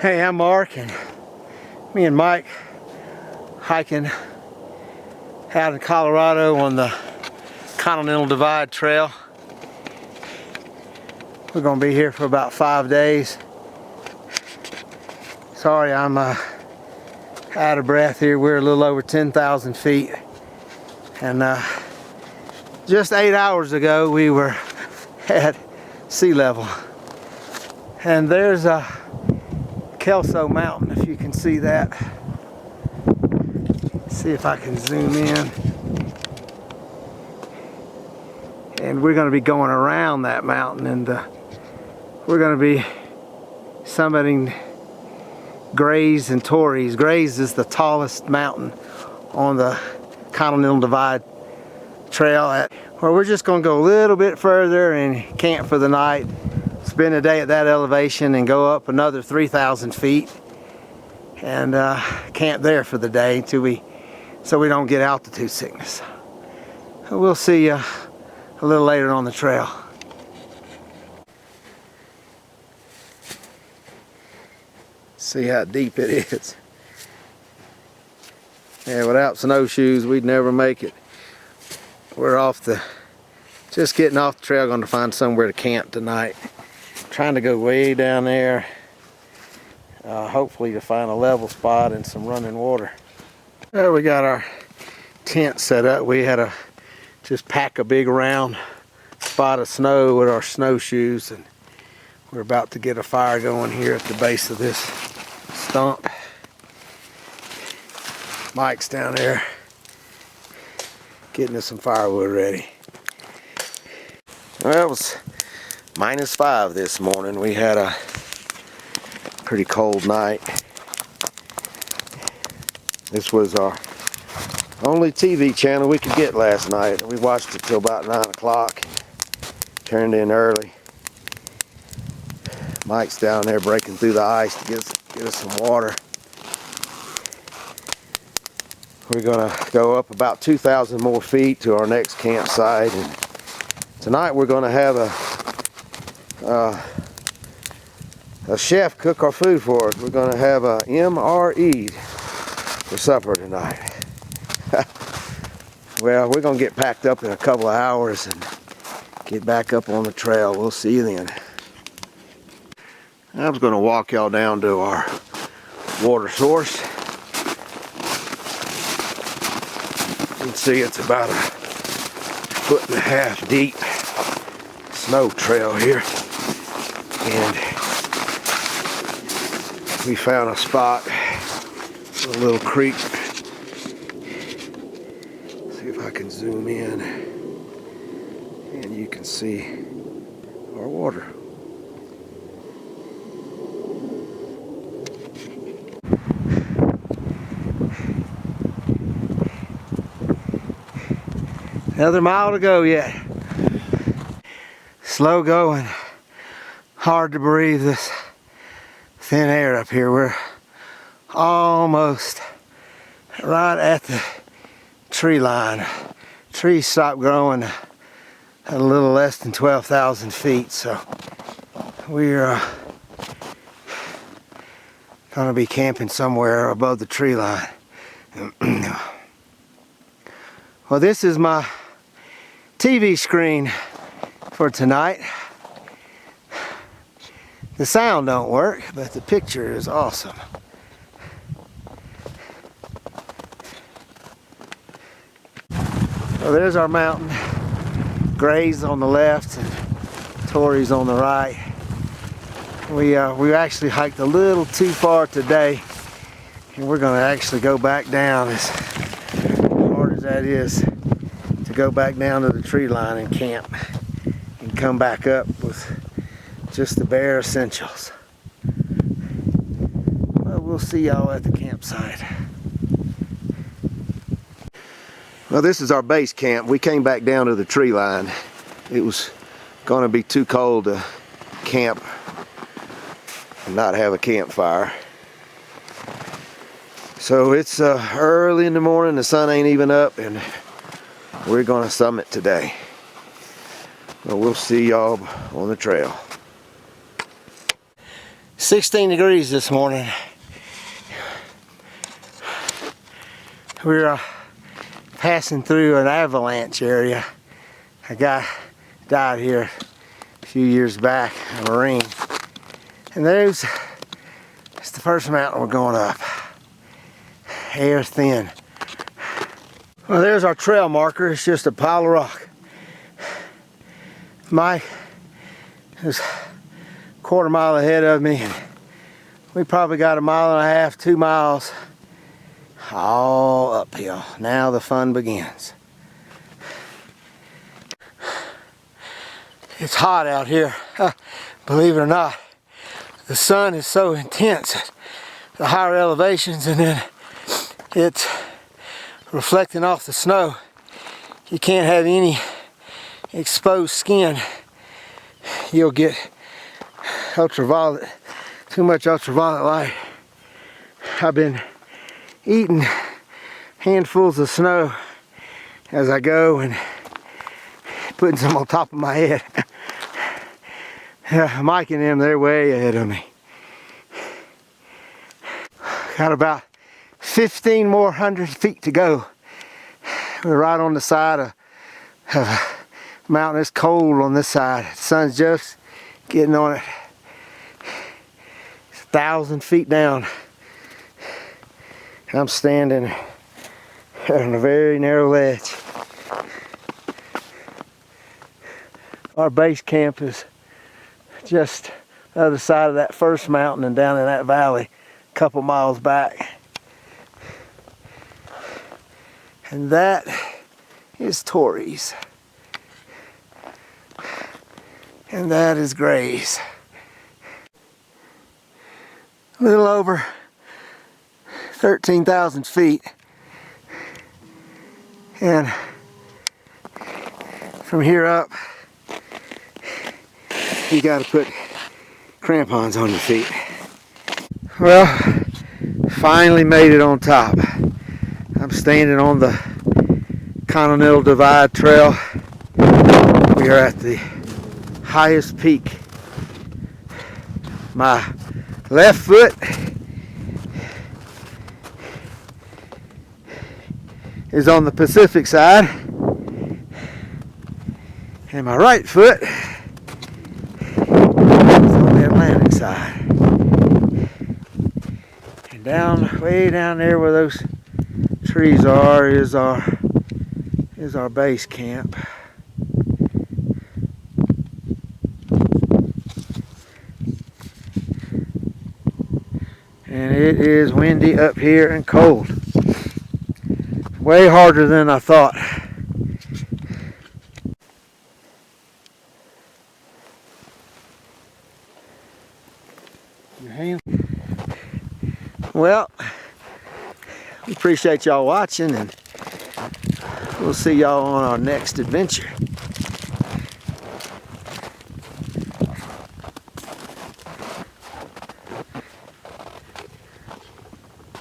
Hey, I'm Mark, and me and Mike hiking out in Colorado on the Continental Divide trail. We're going to be here for about 5 days. Sorry, I'm out of breath here. We're a little over 10,000 feet. And just 8 hours ago, we were at sea level. And there's a Kelso Mountain, if you can see that. See if I can zoom in. And we're going to be going around that mountain, and we're going to be summiting Gray's and Torrey's. Gray's is the tallest mountain on the Continental Divide trail, where we're just going to go a little bit further and camp for the night. Spend a day at that elevation and go up another 3,000 feet and camp there for the day so we don't get altitude sickness. We'll see you a little later on the trail. See how deep it is. Yeah, without snowshoes we'd never make it. We're just getting off the trail, going to find somewhere to camp tonight. Trying to go way down there, hopefully to find a level spot and some running water. There we got our tent set up. We had to just pack a big round spot of snow with our snowshoes, and we're about to get a fire going here at the base of this stump. Mike's down there getting us some firewood ready. Well, it was -5 this morning. We had a pretty cold night. This was our only TV channel we could get last night. We watched it till about 9 o'clock. Turned in early. Mike's down there breaking through the ice to get us some water. We're gonna go up about 2,000 more feet to our next campsite, and tonight we're gonna have a chef cook our food for us. We're gonna have a MRE for supper tonight. Well, we're gonna get packed up in a couple of hours and get back up on the trail. We'll see you then. I was gonna walk y'all down to our water source. You can see it's about 1.5 feet deep snow trail here. And we found a spot, a little creek. See if I can zoom in and you can see our water. Another mile to go yet. Slow going. Hard to breathe this thin air up here. We're almost right at the tree line. Trees stopped growing at a little less than 12,000 feet, so we're gonna be camping somewhere above the tree line. Well, this is my TV screen for tonight. The sound don't work, but the picture is awesome. So there's our mountain. Gray's on the left and Torrey's on the right. We actually hiked a little too far today, and we're going to actually go back down, as hard as that is, to go back down to the tree line and camp and come back up with just the bare essentials. Well, we'll see y'all at the campsite. Well, this is our base camp. We came back down to the tree line. It was going to be too cold to camp and not have a campfire. So it's early in the morning, the sun ain't even up, and we're going to summit today. Well, we'll see y'all on the trail. 16 degrees this morning. We're passing through an avalanche area. A guy died here a few years back, a Marine. And that's the first mountain we're going up. Air thin. Well, there's our trail marker. It's just a pile of rock. Mike is a quarter mile ahead of me. We probably got 1.5 miles, 2 miles, all uphill. Now the fun begins. It's hot out here, believe it or not. The sun is so intense at the higher elevations, and then it's reflecting off the snow. You can't have any exposed skin. You'll get ultraviolet, too much ultraviolet light. I've been eating handfuls of snow as I go and putting some on top of my head. Mike and them, they're way ahead of me. Got about 15 more hundred feet to go. We're right on the side of a mountain. It's cold on this side. The sun's just getting on it. It's 1,000 feet down. I'm standing on a very narrow ledge. Our base camp is just the other side of that first mountain and down in that valley, a couple miles back. And that is Torrey's. And that is Gray's. A little over 13,000 feet. And from here up, you gotta put crampons on your feet. Well, finally made it on top. I'm standing on the Continental Divide trail. We are at the highest peak. My left foot is on the Pacific side, and my right foot is on the Atlantic side. And down, way down there where those trees are is our base camp. And it is windy up here and cold. Way harder than I thought. Well, we appreciate y'all watching, and we'll see y'all on our next adventure.